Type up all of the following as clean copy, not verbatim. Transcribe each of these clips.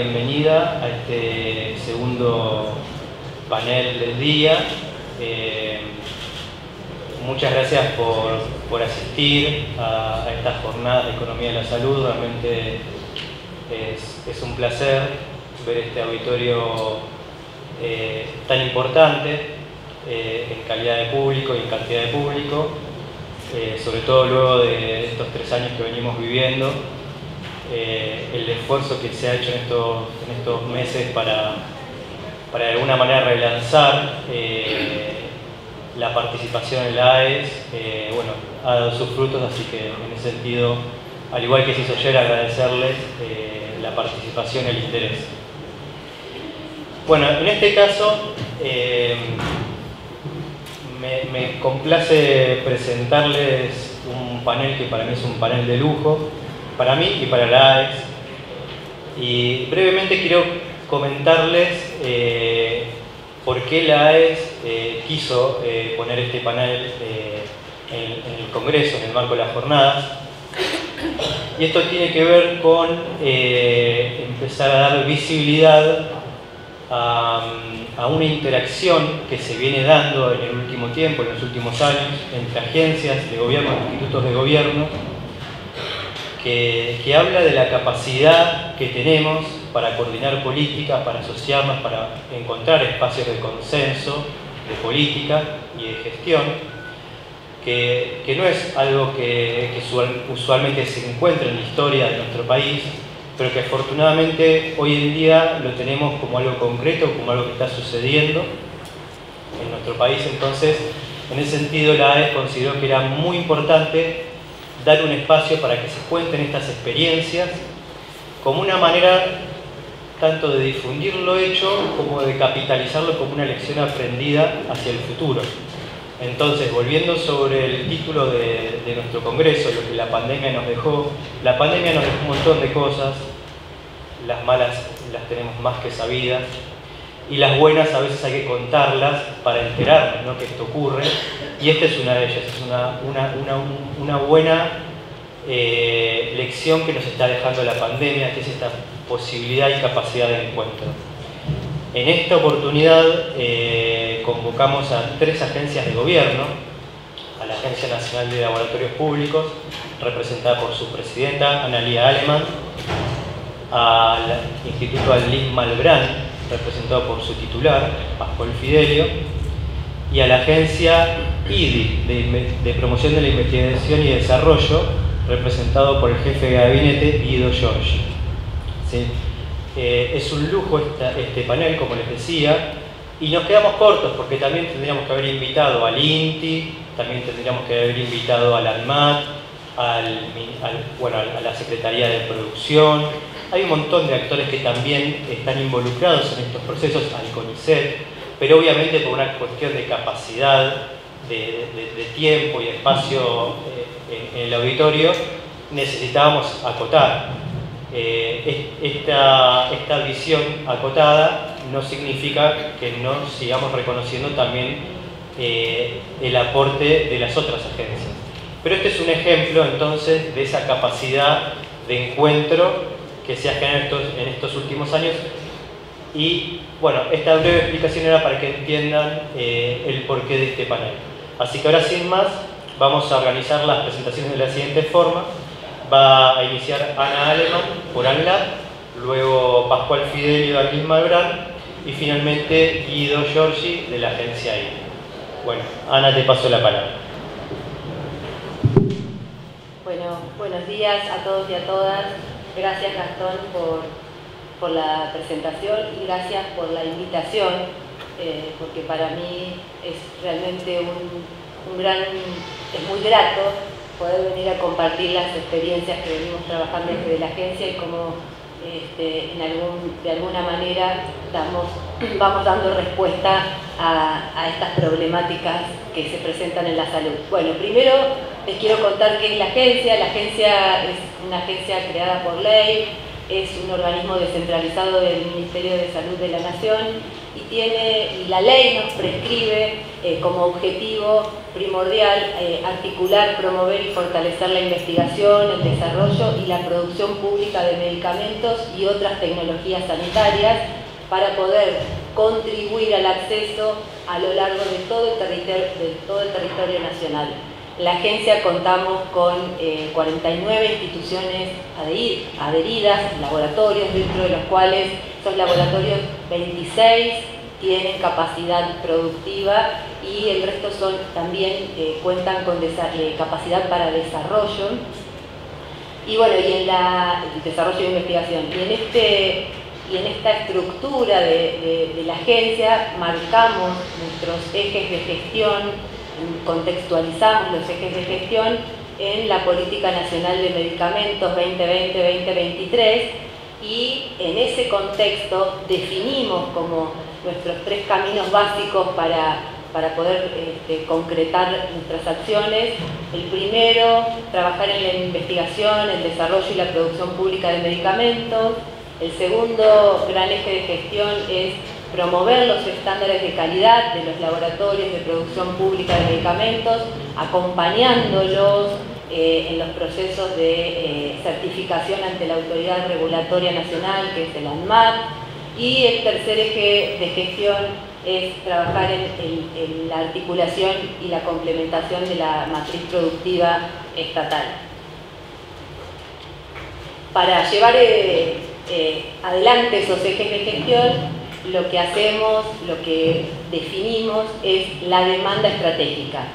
bienvenida a este segundo panel del día. Muchas gracias por asistir a estas jornadas de Economía de la Salud. Realmente es un placer ver este auditorio tan importante en calidad de público y en cantidad de público, sobre todo luego de estos 3 años que venimos viviendo. El esfuerzo que se ha hecho en estos meses para de alguna manera relanzar la participación en la AES, bueno, ha dado sus frutos, así que en ese sentido, al igual que se hizo ayer, agradecerles la participación y el interés. Bueno, en este caso me complace presentarles un panel que para mí es un panel de lujo, para mí y para la AES, y brevemente quiero comentarles por qué la AES quiso poner este panel en el Congreso, en el marco de las jornadas. Y esto tiene que ver con empezar a dar visibilidad a una interacción que se viene dando en el último tiempo, en los últimos años, entre agencias de gobierno, institutos de gobierno, que habla de la capacidad que tenemos para coordinar políticas, para asociarnos, para encontrar espacios de consenso, de política y de gestión, que no es algo que usualmente se encuentra en la historia de nuestro país, pero que afortunadamente hoy en día lo tenemos como algo concreto, como algo que está sucediendo en nuestro país. Entonces, en ese sentido, la AES consideró que era muy importante dar un espacio para que se cuenten estas experiencias como una manera tanto de difundir lo hecho como de capitalizarlo como una lección aprendida hacia el futuro. Entonces, volviendo sobre el título de nuestro congreso, lo que la pandemia nos dejó un montón de cosas. Las malas las tenemos más que sabidas, y las buenas a veces hay que contarlas para enterarnos, ¿no?, que esto ocurre, y esta es una de ellas. Es una buena lección que nos está dejando la pandemia, que es esta posibilidad y capacidad de encuentro. En esta oportunidad convocamos a 3 agencias de gobierno: a la Agencia Nacional de Laboratorios Públicos, representada por su presidenta, Analía Aleman; al Instituto Alin Malbrán, representado por su titular, Pascual Fidelio; y a la Agencia IDI, de Promoción de la Investigación y Desarrollo, representado por el jefe de gabinete, Guido Giorgi. ¿Sí? Es un lujo este panel, como les decía, y nos quedamos cortos porque también tendríamos que haber invitado al INTI, también tendríamos que haber invitado al ANMAT, a la Secretaría de Producción. Hay un montón de actores que también están involucrados en estos procesos, al CONICET, pero obviamente por una cuestión de capacidad, de tiempo y espacio en el auditorio, necesitábamos acotar. Esta visión acotada no significa que no sigamos reconociendo también el aporte de las otras agencias. Pero este es un ejemplo entonces de esa capacidad de encuentro que se ha generado en estos últimos años. Y bueno, esta breve explicación era para que entiendan el porqué de este panel. Así que ahora, sin más, vamos a organizar las presentaciones de la siguiente forma. Va a iniciar Ana Aleman por ANLAB, luego Pascual Fidelio de Alin Malbrán y finalmente Guido Giorgi de la agencia IDI. Bueno, Ana, te paso la palabra. Bueno, buenos días a todos y a todas. Gracias, Gastón, por la presentación, y gracias por la invitación, porque para mí es realmente es muy grato poder venir a compartir las experiencias que venimos trabajando desde la agencia y cómo de alguna manera vamos dando respuesta a estas problemáticas que se presentan en la salud. Bueno, primero les quiero contar qué es la agencia. La agencia es una agencia creada por ley, es un organismo descentralizado del Ministerio de Salud de la Nación y la ley nos prescribe como objetivo primordial articular, promover y fortalecer la investigación, el desarrollo y la producción pública de medicamentos y otras tecnologías sanitarias para poder contribuir al acceso a lo largo de todo el territorio nacional. En la agencia contamos con 49 instituciones adheridas, laboratorios, dentro de los cuales esos laboratorios 26 tienen capacidad productiva y el resto también cuentan con capacidad para desarrollo y bueno, desarrollo e investigación. Y en esta estructura de la agencia marcamos nuestros ejes de gestión, contextualizamos los ejes de gestión en la Política Nacional de Medicamentos 2020-2023 y en ese contexto definimos como nuestros 3 caminos básicos para poder concretar nuestras acciones. El primero, trabajar en la investigación, el desarrollo y la producción pública de medicamentos. El segundo gran eje de gestión es promover los estándares de calidad de los laboratorios de producción pública de medicamentos, acompañándolos en los procesos de certificación ante la Autoridad Regulatoria Nacional, que es el ANMAT. Y el tercer eje de gestión es trabajar en la articulación y la complementación de la matriz productiva estatal. Para llevar adelante esos ejes de gestión, lo que hacemos, lo que definimos es la demanda estratégica.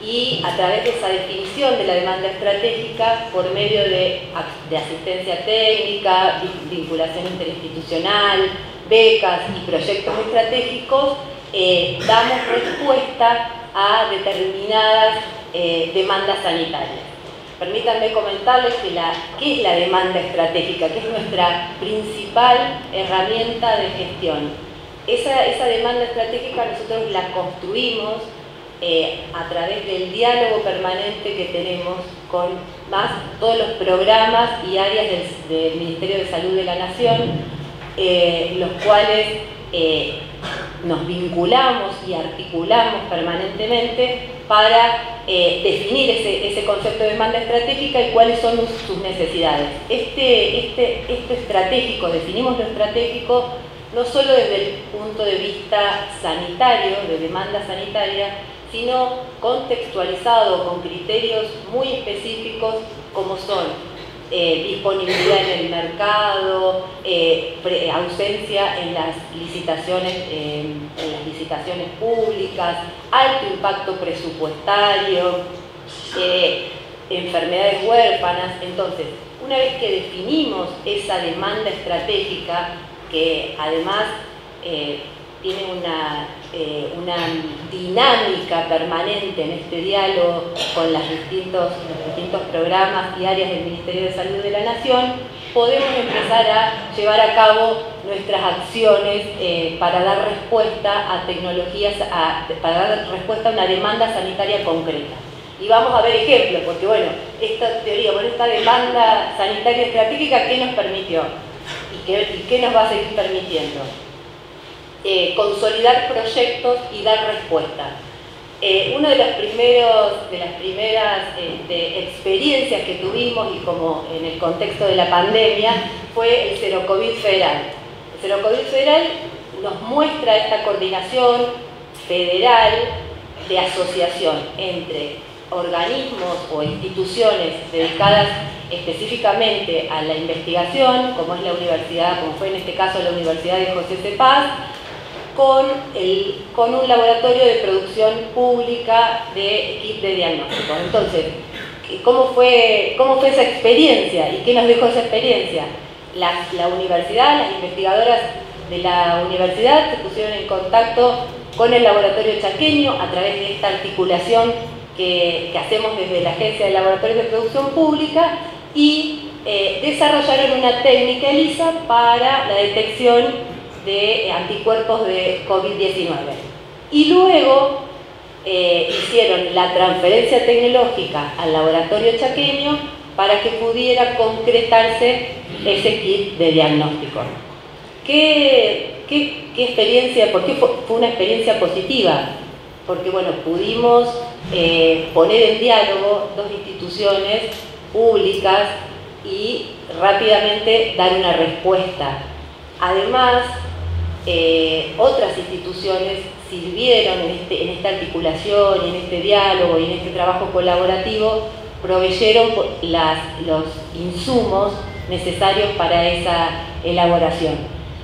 Y a través de esa definición de la demanda estratégica, por medio de asistencia técnica, vinculación interinstitucional, becas y proyectos estratégicos, damos respuesta a determinadas demandas sanitarias. Permítanme comentarles qué es la demanda estratégica, que es nuestra principal herramienta de gestión. Esa demanda estratégica nosotros la construimos a través del diálogo permanente que tenemos con todos los programas y áreas del Ministerio de Salud de la Nación, los cuales nos vinculamos y articulamos permanentemente para definir ese concepto de demanda estratégica y cuáles son sus necesidades. Esto estratégico, definimos lo estratégico no solo desde el punto de vista sanitario, de demanda sanitaria, sino contextualizado con criterios muy específicos como son disponibilidad en el mercado, ausencia en las licitaciones públicas, alto impacto presupuestario, enfermedades huérfanas. Entonces, una vez que definimos esa demanda estratégica, que además tiene una dinámica permanente en este diálogo con los distintos programas y áreas del Ministerio de Salud de la Nación, podemos empezar a llevar a cabo nuestras acciones para dar respuesta a tecnologías, para dar respuesta a una demanda sanitaria concreta. Y vamos a ver ejemplos, porque bueno, esta teoría, esta demanda sanitaria estratégica, ¿qué nos permitió? ¿Y qué nos va a seguir permitiendo? Consolidar proyectos y dar respuesta. Una de las primeras experiencias que tuvimos, y como en el contexto de la pandemia, fue el Zero COVID Federal. El Zero COVID Federal nos muestra esta coordinación federal de asociación entre organismos o instituciones dedicadas específicamente a la investigación, como es la universidad, como fue en este caso la Universidad de José C. Paz, con un laboratorio de producción pública de kit de diagnóstico. Entonces, ¿cómo fue esa experiencia y qué nos dejó esa experiencia? La universidad, las investigadoras de la universidad se pusieron en contacto con el laboratorio chaqueño a través de esta articulación que hacemos desde la Agencia de Laboratorios de Producción Pública y desarrollaron una técnica ELISA para la detección de anticuerpos de COVID-19. Y luego hicieron la transferencia tecnológica al laboratorio chaqueño para que pudiera concretarse ese kit de diagnóstico. ¿Qué ¿qué experiencia? ¿Por qué fue una experiencia positiva? Porque bueno, pudimos poner en diálogo dos instituciones públicas y rápidamente dar una respuesta. Además, otras instituciones sirvieron en esta articulación, en este diálogo y en este trabajo colaborativo, proveyeron los insumos necesarios para esa elaboración.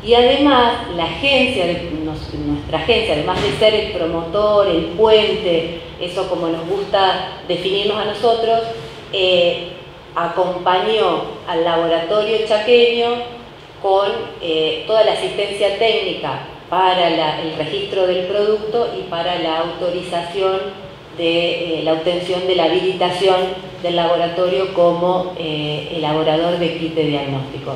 Y además, nuestra agencia, además de ser el promotor, el puente, eso como nos gusta definirnos a nosotros, acompañó al laboratorio chaqueño con toda la asistencia técnica para el registro del producto y para la autorización de la obtención de la habilitación del laboratorio como elaborador de kit de diagnóstico.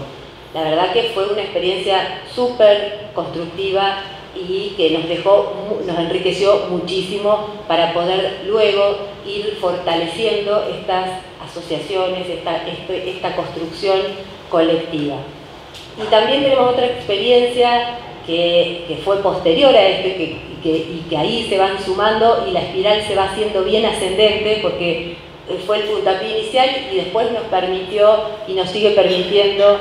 La verdad que fue una experiencia súper constructiva y que nos enriqueció muchísimo para poder luego ir fortaleciendo estas asociaciones, esta construcción colectiva. Y también tenemos otra experiencia que fue posterior a esto y que ahí se van sumando y la espiral se va haciendo bien ascendente porque fue el puntapié inicial y después nos permitió y nos sigue permitiendo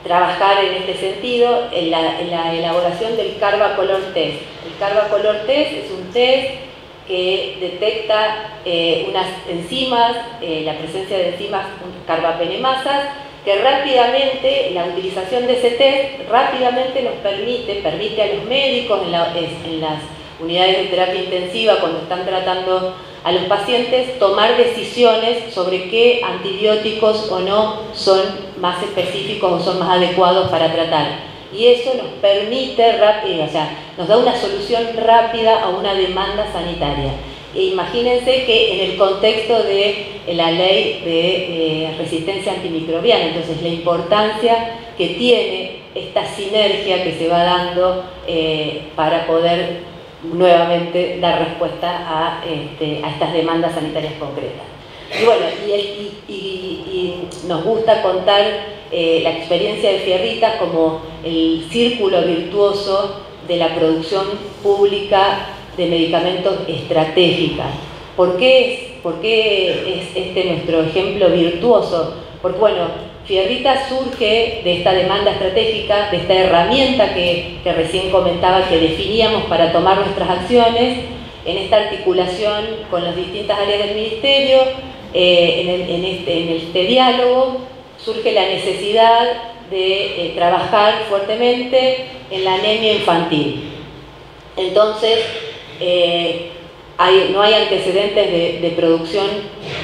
trabajar en este sentido en la elaboración del Carva Color Test. El Carva Color Test es un test que detecta unas enzimas, la presencia de enzimas carbapenemasas, que rápidamente, la utilización de ese test rápidamente nos permite a los médicos en las unidades de terapia intensiva cuando están tratando a los pacientes tomar decisiones sobre qué antibióticos o no son más específicos o son más adecuados para tratar. Y eso nos permite, nos da una solución rápida a una demanda sanitaria. E imagínense que en el contexto de la ley de resistencia antimicrobiana, entonces la importancia que tiene esta sinergia que se va dando para poder nuevamente dar respuesta a estas demandas sanitarias concretas. Y bueno, y nos gusta contar la experiencia de Fierritas como el círculo virtuoso de la producción pública de medicamentos estratégicas. ¿Por qué es este nuestro ejemplo virtuoso? Porque bueno, Fierritas surge de esta demanda estratégica, de esta herramienta que recién comentaba que definíamos para tomar nuestras acciones, en esta articulación con las distintas áreas del Ministerio, en este diálogo, surge la necesidad de trabajar fuertemente en la anemia infantil. Entonces, no hay antecedentes de producción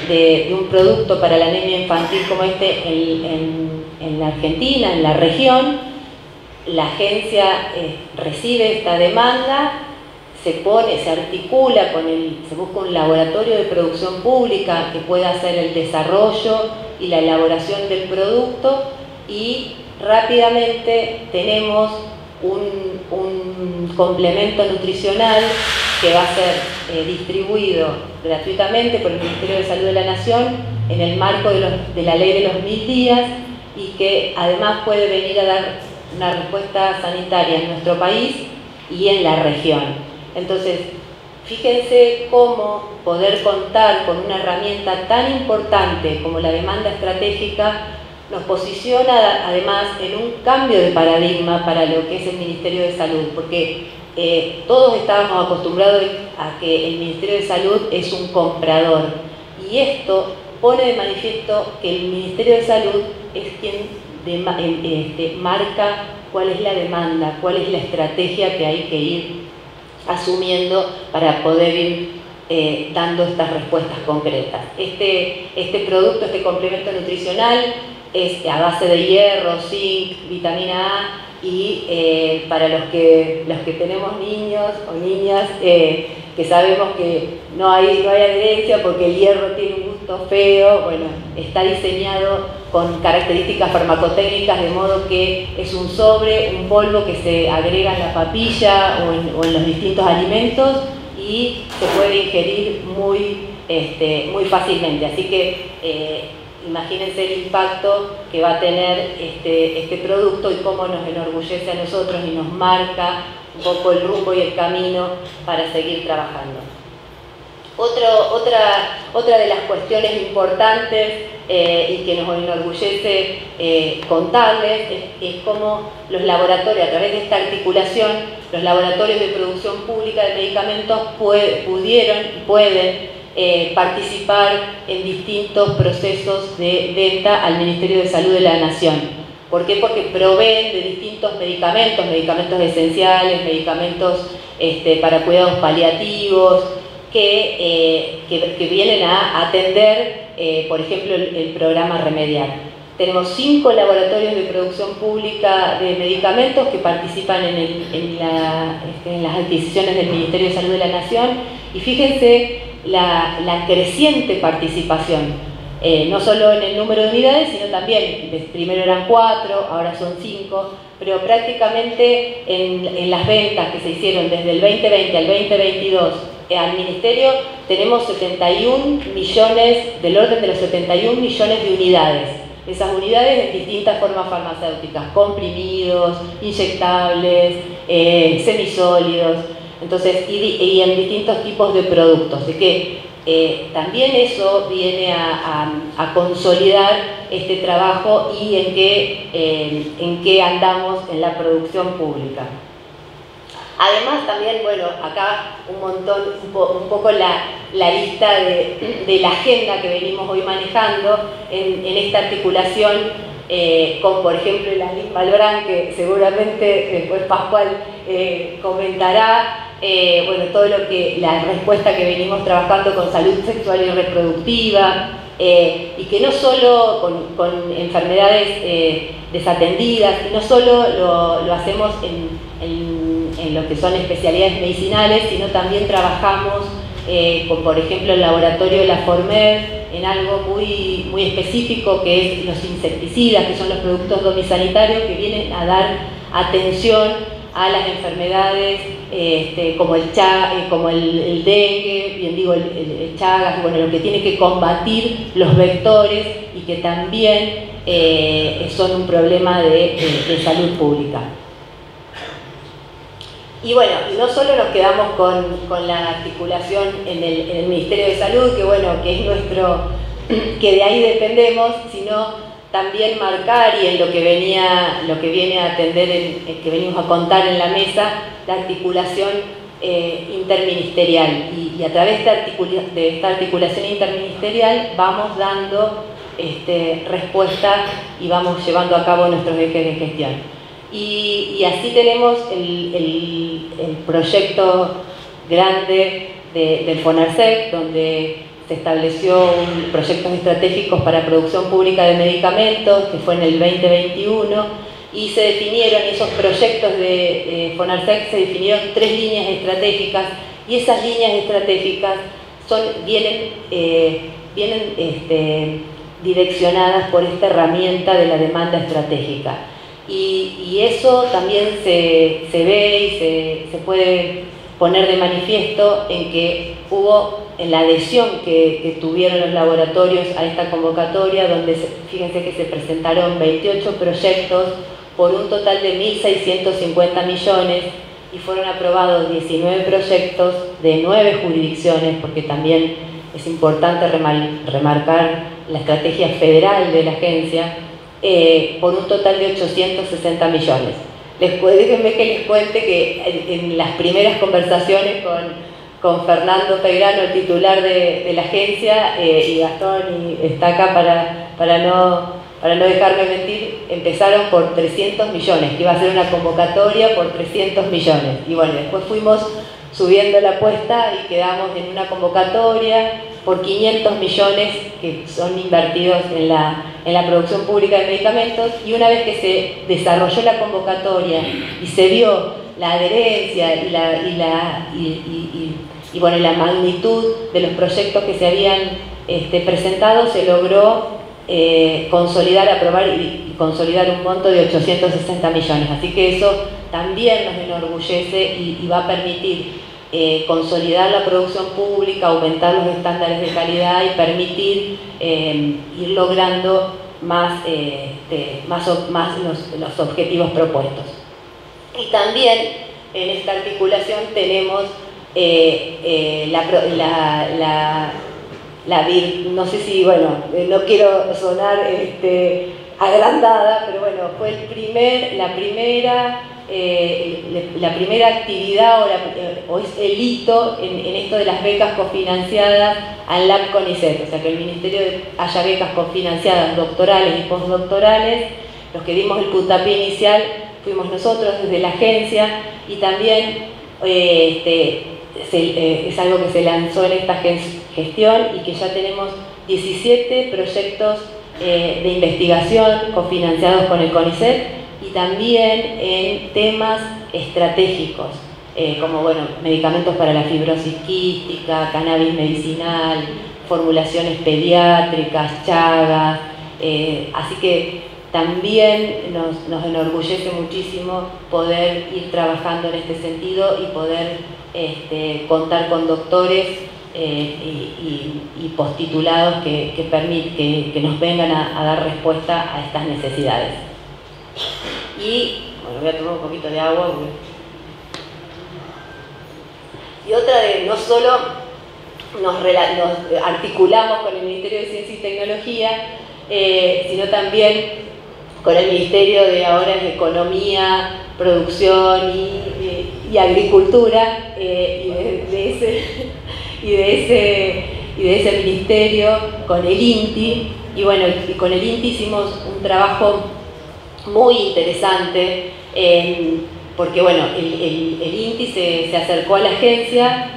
de un producto para la anemia infantil como este en la Argentina, en la región. La agencia recibe esta demanda, se articula se busca un laboratorio de producción pública que pueda hacer el desarrollo y la elaboración del producto y rápidamente tenemos un complemento nutricional que va a ser distribuido gratuitamente por el Ministerio de Salud de la Nación en el marco de la ley de los 1000 días y que además puede venir a dar una respuesta sanitaria en nuestro país y en la región. Entonces, fíjense cómo poder contar con una herramienta tan importante como la demanda estratégica nos posiciona además en un cambio de paradigma para lo que es el Ministerio de Salud, porque todos estábamos acostumbrados a que el Ministerio de Salud es un comprador y esto pone de manifiesto que el Ministerio de Salud es quien marca cuál es la demanda, cuál es la estrategia que hay que ir asumiendo para poder ir dando estas respuestas concretas. Este producto, este complemento nutricional es a base de hierro, zinc, vitamina A y para los que tenemos niños o niñas que sabemos que no hay adherencia porque el hierro tiene un gusto feo, bueno, está diseñado con características farmacotécnicas de modo que es un polvo que se agrega en la papilla o en los distintos alimentos y se puede ingerir muy fácilmente. Así que imagínense el impacto que va a tener este producto y cómo nos enorgullece a nosotros y nos marca un poco el rumbo y el camino para seguir trabajando. Otra de las cuestiones importantes y que nos enorgullece contarles es cómo los laboratorios, a través de esta articulación, los laboratorios de producción pública de medicamentos pueden participar en distintos procesos de venta al Ministerio de Salud de la Nación. ¿Por qué? Porque proveen de distintos medicamentos, medicamentos esenciales, medicamentos para cuidados paliativos, que vienen a atender, por ejemplo, el programa Remediar. Tenemos 5 laboratorios de producción pública de medicamentos que participan en las adquisiciones del Ministerio de Salud de la Nación, y fíjense la creciente participación. No solo en el número de unidades, sino también, primero eran 4, ahora son 5, pero prácticamente en las ventas que se hicieron desde el 2020 al 2022 al Ministerio tenemos 71 millones, del orden de los 71 millones de unidades. Esas unidades en distintas formas farmacéuticas, comprimidos, inyectables, semisólidos, entonces, y en distintos tipos de productos. Así que también eso viene a consolidar este trabajo y en qué andamos en la producción pública. Además también, bueno, acá un poco la lista de la agenda que venimos hoy manejando en esta articulación con, por ejemplo, la Liz Malbrán, que seguramente después Pascual comentará. Bueno, todo la respuesta que venimos trabajando con salud sexual y reproductiva, y que no solo con enfermedades desatendidas, y no solo lo hacemos en lo que son especialidades medicinales, sino también trabajamos con, por ejemplo, el laboratorio de la Formed en algo muy específico, que es los insecticidas, que son los productos domisanitarios que vienen a dar atención a las enfermedades como el dengue, bien digo, el Chagas, bueno, lo que tiene que combatir los vectores y que también son un problema de salud pública. Y bueno, no solo nos quedamos con la articulación en el Ministerio de Salud, que bueno, que es que de ahí dependemos, sino también marcar, y en lo que viene a atender, que venimos a contar en la mesa, la articulación interministerial. Y a través de esta articulación interministerial vamos dando respuesta y vamos llevando a cabo nuestros ejes de gestión. Y así tenemos el proyecto grande del FONARSEC, donde se estableció proyectos estratégicos para producción pública de medicamentos, que fue en el 2021, y se definieron esos proyectos de FONARSEC, se definieron 3 líneas estratégicas, y esas líneas estratégicas vienen direccionadas por esta herramienta de la demanda estratégica. Y eso también se ve y se puede poner de manifiesto en que hubo en la adhesión que tuvieron los laboratorios a esta convocatoria, donde fíjense que se presentaron 28 proyectos por un total de 1.650 millones y fueron aprobados 19 proyectos de 9 jurisdicciones, porque también es importante remarcar la estrategia federal de la agencia, por un total de 860 millones. Déjenme que les cuente que en las primeras conversaciones con Fernando Peirano, el titular de la agencia, y Gastón está acá para no dejarme mentir, empezaron por 300 millones, que iba a ser una convocatoria por 300 millones. Y bueno, después fuimos subiendo la apuesta y quedamos en una convocatoria por 500 millones que son invertidos en la producción pública de medicamentos, y una vez que se desarrolló la convocatoria y se vio la adherencia y bueno, la magnitud de los proyectos que se habían presentado, se logró aprobar y consolidar un monto de 860 millones. Así que eso también nos enorgullece y va a permitir consolidar la producción pública, aumentar los estándares de calidad y permitir ir logrando más los objetivos propuestos. Y también en esta articulación tenemos no sé si, bueno, no quiero sonar agrandada, pero bueno, fue la primera actividad o es el hito en esto de las becas cofinanciadas al LAB CONICET, o sea que el Ministerio haya becas cofinanciadas doctorales y postdoctorales. Los que dimos el puntapié inicial fuimos nosotros desde la agencia, y también es algo que se lanzó en esta gestión y que ya tenemos 17 proyectos de investigación cofinanciados con el CONICET, y también en temas estratégicos, como bueno, medicamentos para la fibrosis quística, cannabis medicinal, formulaciones pediátricas, Chagas, así que también nos enorgullece muchísimo poder ir trabajando en este sentido y poder contar con doctores y postitulados que nos vengan a dar respuesta a estas necesidades. Y bueno, voy a tomar un poquito de agua. Y otra de, no solo nos articulamos con el Ministerio de Ciencia y Tecnología, sino también con el Ministerio de ahora de Economía, Producción y Agricultura, y de ese ministerio, con el INTI. Y bueno, y con el INTI hicimos un trabajo muy interesante, porque bueno, el INTI se acercó a la agencia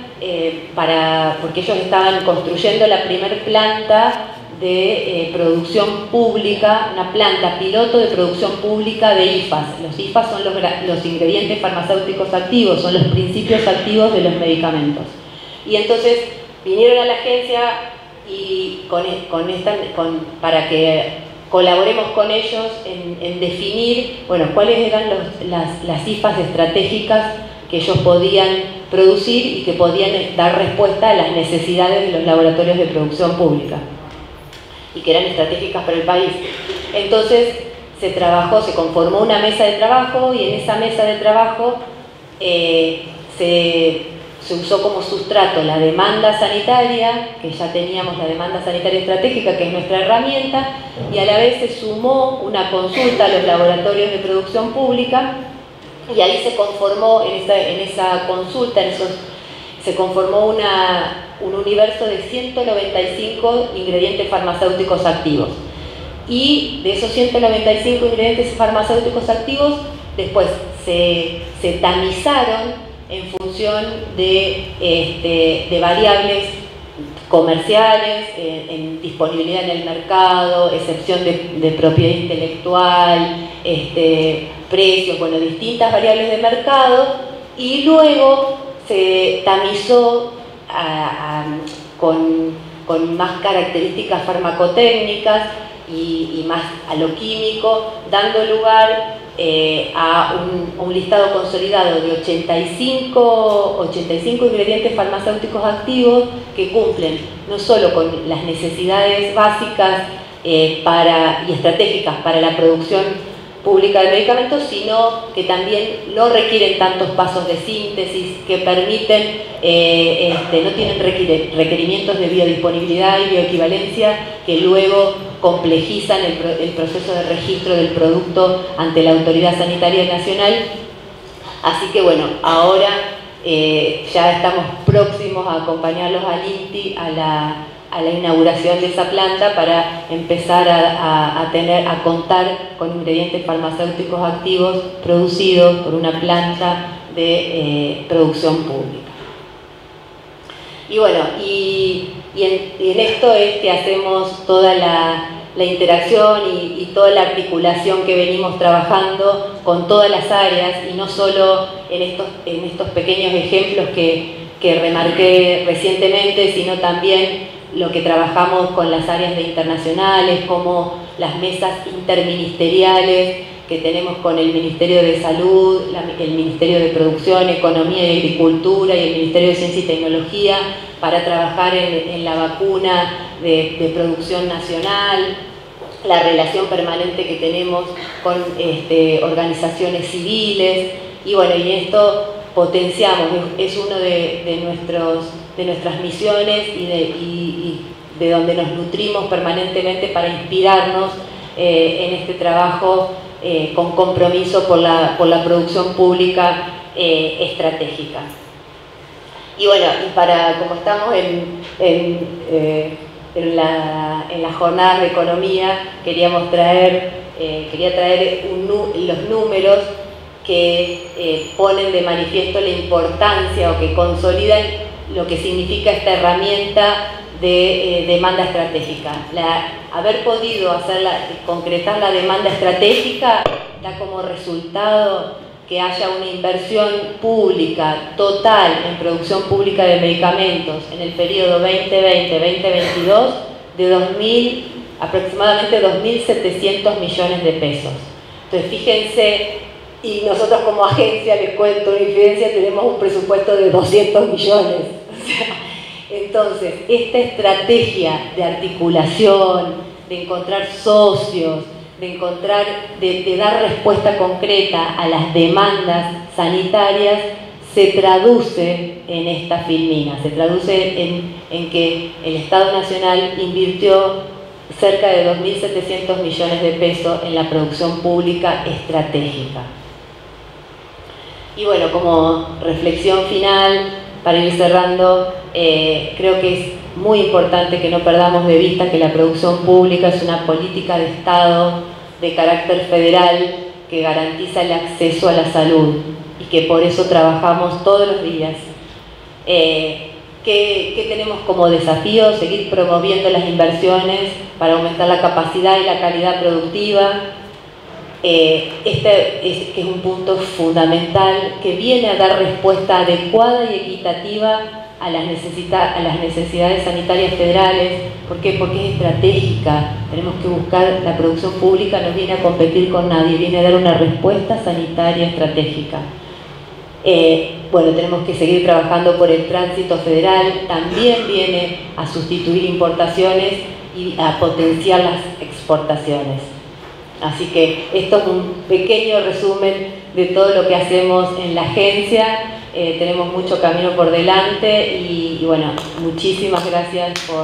porque ellos estaban construyendo la primer planta de producción pública, una planta piloto de producción pública de IFAS. Los IFAS son los ingredientes farmacéuticos activos, son los principios activos de los medicamentos. Y entonces vinieron a la agencia y para que colaboremos con ellos en definir, bueno, cuáles eran las IFAS estratégicas que ellos podían producir y que podían dar respuesta a las necesidades de los laboratorios de producción pública y que eran estratégicas para el país. Entonces se conformó una mesa de trabajo, y en esa mesa de trabajo se usó como sustrato la demanda sanitaria, que ya teníamos la demanda sanitaria estratégica, que es nuestra herramienta, y a la vez se sumó una consulta a los laboratorios de producción pública, y ahí se conformó, en esa consulta, se conformó un universo de 195 ingredientes farmacéuticos activos. Y de esos 195 ingredientes farmacéuticos activos, después se tamizaron en función de variables comerciales, en disponibilidad en el mercado, excepción de propiedad intelectual, precios, bueno, distintas variables de mercado, y luego se tamizó con más características farmacotécnicas y más a lo químico, dando lugar a un listado consolidado de 85 ingredientes farmacéuticos activos que cumplen no solo con las necesidades básicas y estratégicas para la producción pública de medicamentos, sino que también no requieren tantos pasos de síntesis, que permiten, no tienen requerimientos de biodisponibilidad y bioequivalencia que luego complejizan el proceso de registro del producto ante la Autoridad Sanitaria Nacional. Así que bueno, ahora ya estamos próximos a acompañarlos al INTI a la inauguración de esa planta para empezar a contar con ingredientes farmacéuticos activos producidos por una planta de producción pública. Y bueno, y en esto es que hacemos toda la interacción y toda la articulación que venimos trabajando con todas las áreas, y no solo en estos pequeños ejemplos que remarqué recientemente, sino también lo que trabajamos con las áreas de internacionales, como las mesas interministeriales que tenemos con el Ministerio de Salud, el Ministerio de Producción, Economía y Agricultura y el Ministerio de Ciencia y Tecnología para trabajar en la vacuna de producción nacional, la relación permanente que tenemos con organizaciones civiles, y bueno, y esto potenciamos, es uno de nuestras misiones y de donde nos nutrimos permanentemente para inspirarnos en este trabajo con compromiso por la producción pública estratégica. Y bueno, como estamos en las jornadas de economía, quería traer los números que ponen de manifiesto la importancia o que consolidan lo que significa esta herramienta de demanda estratégica. Haber podido concretar la demanda estratégica da como resultado que haya una inversión pública total en producción pública de medicamentos en el periodo 2020-2022 de aproximadamente 2.700 millones de pesos. Entonces fíjense, y nosotros como agencia, les cuento una infidencia, tenemos un presupuesto de 200 millones. Entonces, esta estrategia de articulación, de encontrar socios, de dar respuesta concreta a las demandas sanitarias, se traduce en esta filmina, se traduce en que el Estado Nacional invirtió cerca de 2.700 millones de pesos en la producción pública estratégica. Y bueno, como reflexión final, para ir cerrando, creo que es muy importante que no perdamos de vista que la producción pública es una política de Estado de carácter federal que garantiza el acceso a la salud y que por eso trabajamos todos los días. ¿Qué tenemos como desafío? Seguir promoviendo las inversiones para aumentar la capacidad y la calidad productiva. Que es un punto fundamental que viene a dar respuesta adecuada y equitativa a las necesidades sanitarias federales. ¿Por qué? Porque es estratégica. Tenemos que buscar, la producción pública no viene a competir con nadie, viene a dar una respuesta sanitaria estratégica. Bueno, tenemos que seguir trabajando por el tránsito federal, también viene a sustituir importaciones y a potenciar las exportaciones. Así que esto es un pequeño resumen de todo lo que hacemos en la agencia. Tenemos mucho camino por delante y bueno, muchísimas gracias por